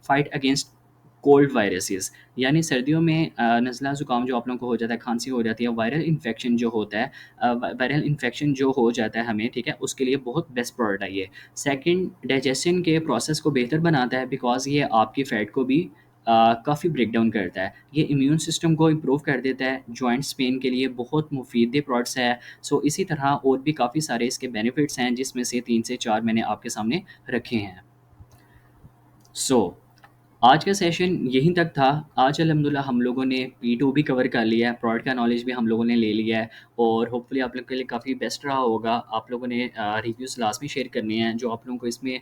फाइट अगेंस्ट कोल्ड वायरसेस, यानी सर्दियों में नज़ला ज़ुकाम जो आप लोगों को हो जाता है, खांसी हो जाती है, वायरल इन्फेक्शन जो होता है, वायरल इन्फेक्शन जो हो जाता है हमें, ठीक है, उसके लिए बहुत बेस्ट प्रोडक्ट है ये। सेकंड, डाइजेशन के प्रोसेस को बेहतर बनाता है बिकॉज़ ये आपकी फैट को भी काफ़ी ब्रेक डाउन करता है। ये इम्यून सिस्टम को इम्प्रूव कर देता है, जॉइंट्स पेन के लिए बहुत मुफीद ये प्रोडक्ट्स है। सो इसी तरह और भी काफ़ी सारे इसके बेनिफिट्स हैं, जिसमें से 3 से 4 मैंने आपके सामने रखे हैं। सो आज का सेशन यहीं तक था। आज अल्हम्दुलिल्लाह हम लोगों ने P2 भी कवर कर लिया है, प्रोडक्ट का नॉलेज भी हम लोगों ने ले लिया है, और होपफुली आप लोग के लिए काफ़ी बेस्ट रहा होगा। आप लोगों ने रिव्यूज़ लाज़मी शेयर करने हैं, जो आप लोगों को इसमें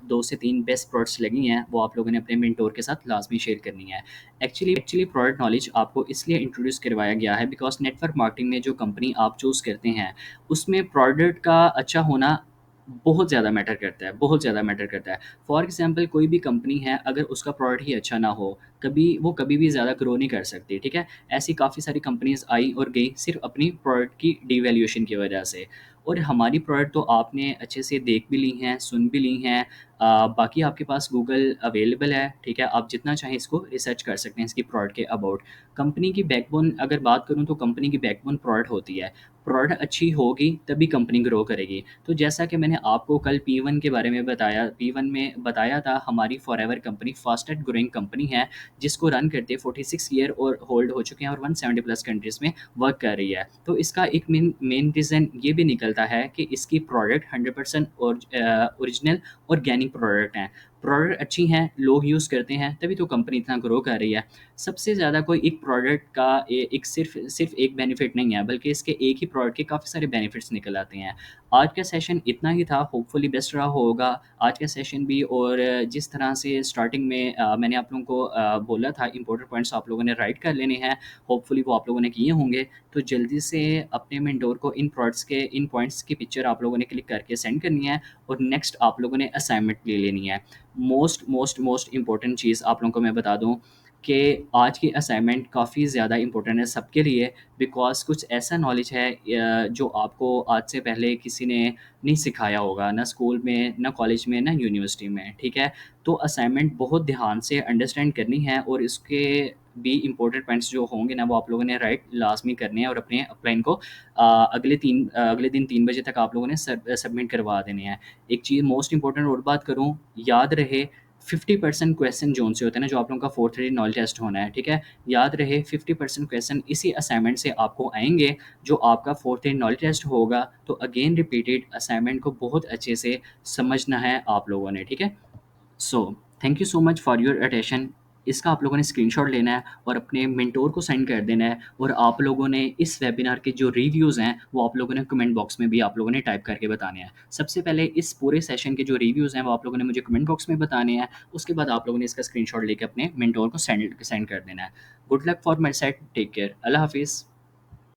2 से 3 बेस्ट प्रोडक्ट्स लगी हैं, वो आप लोगों ने अपने मेंटोर के साथ लाज़मी शेयर करनी है। एक्चुअली प्रोडक्ट नॉलेज आपको इसलिए इंट्रोड्यूस करवाया गया है बिकॉज़ नेटवर्क मार्केटिंग में जो कंपनी आप चूज़ करते हैं, उसमें प्रोडक्ट का अच्छा होना बहुत ज़्यादा मैटर करता है, बहुत ज़्यादा मैटर करता है। फॉर एग्ज़ाम्पल कोई भी कंपनी है, अगर उसका प्रोडक्ट ही अच्छा ना हो, कभी भी ज़्यादा ग्रो नहीं कर सकती, ठीक है? ऐसी काफ़ी सारी कंपनीज़ आई और गई सिर्फ़ अपनी प्रोडक्ट की डिवैल्यूएशन की वजह से। और हमारी प्रोडक्ट तो आपने अच्छे से देख भी ली हैं, सुन भी ली हैं। बाकी आपके पास गूगल अवेलेबल है, ठीक है? आप जितना चाहें इसको रिसर्च कर सकते हैं इसकी प्रोडक्ट के अबाउट। कंपनी की बैकबोन अगर बात करूँ तो कंपनी की बैकबोन प्रोडक्ट होती है। प्रोडक्ट अच्छी होगी तभी कंपनी ग्रो करेगी। तो जैसा कि मैंने आपको कल P1 के बारे में बताया, P1 में बताया था हमारी forever company fastest growing company है, जिसको रन करते 46 ईयर और होल्ड हो चुके हैं और 170 प्लस कंट्रीज़ में वर्क कर रही है। तो इसका एक मेन मेन रीज़न ये भी निकलता है कि इसकी प्रोडक्ट 100% ओरिजिनल ऑर्गेनिक प्रोडक्ट हैं। प्रोडक्ट अच्छी हैं, लोग यूज़ करते हैं, तभी तो कंपनी इतना ग्रो कर रही है। सबसे ज़्यादा कोई एक प्रोडक्ट का एक सिर्फ़ एक बेनिफिट नहीं है, बल्कि इसके एक ही प्रोडक्ट के काफ़ी सारे बेनिफिट्स निकल आते हैं। आज का सेशन इतना ही था, होपफुली बेस्ट रहा होगा आज का सेशन भी। और जिस तरह से स्टार्टिंग में मैंने आप लोगों को बोला था इम्पोर्टेंट पॉइंट्स आप लोगों ने राइट कर लेने हैं, होपफुली वो आप लोगों ने किए होंगे। तो जल्दी से अपने मेंटोर को इन पॉइंट्स की पिक्चर आप लोगों ने क्लिक करके सेंड करनी है और नेक्स्ट आप लोगों ने असाइनमेंट ले लेनी है। मोस्ट इम्पोर्टेंट चीज़ आप लोगों को मैं बता दूँ कि आज की असाइनमेंट काफ़ी ज़्यादा इम्पोर्टेंट है सबके लिए, बिकॉज़ कुछ ऐसा नॉलेज है जो आपको आज से पहले किसी ने नहीं सिखाया होगा, ना स्कूल में, ना कॉलेज में, ना यूनिवर्सिटी में, ठीक है? तो असाइनमेंट बहुत ध्यान से अंडरस्टैंड करनी है और इसके भी इम्पोर्टेंट पॉइंट्स जो होंगे ना, वो आप लोगों ने राइट लाज़मी करने हैं और अपने अपलाइन को अगले दिन 3 बजे तक आप लोगों ने सबमिट करवा देने हैं। एक चीज़ मोस्ट इम्पोर्टेंट और बात करूँ, याद रहे 50% क्वेश्चन जोन से होते हैं ना, जो आप लोगों का 4th नॉलेज टेस्ट होना है, ठीक है? याद रहे 50% क्वेश्चन इसी असाइनमेंट से आपको आएँगे, जो आपका 4th नॉलेज टेस्ट होगा। तो अगेन रिपीटेड असाइनमेंट को बहुत अच्छे से समझना है आप लोगों ने, ठीक है? So thank you so much for your attention. इसका आप लोगों ने स्क्रीनशॉट लेना है और अपने मेंटोर को सेंड कर देना है। और आप लोगों ने इस वेबिनार के जो रिव्यूज़ हैं, वो आप लोगों ने कमेंट बॉक्स में भी आप लोगों ने टाइप करके बताने हैं। सबसे पहले इस पूरे सेशन के जो रिव्यूज़ हैं, वो आप लोगों ने मुझे कमेंट बॉक्स में बताने हैं। उसके बाद आप लोगों ने इसका स्क्रीनशॉट लेके अपने मेंटोर को सेंड सेंड कर देना है। Good luck for my side, take care, अल्लाह हाफ़िज़।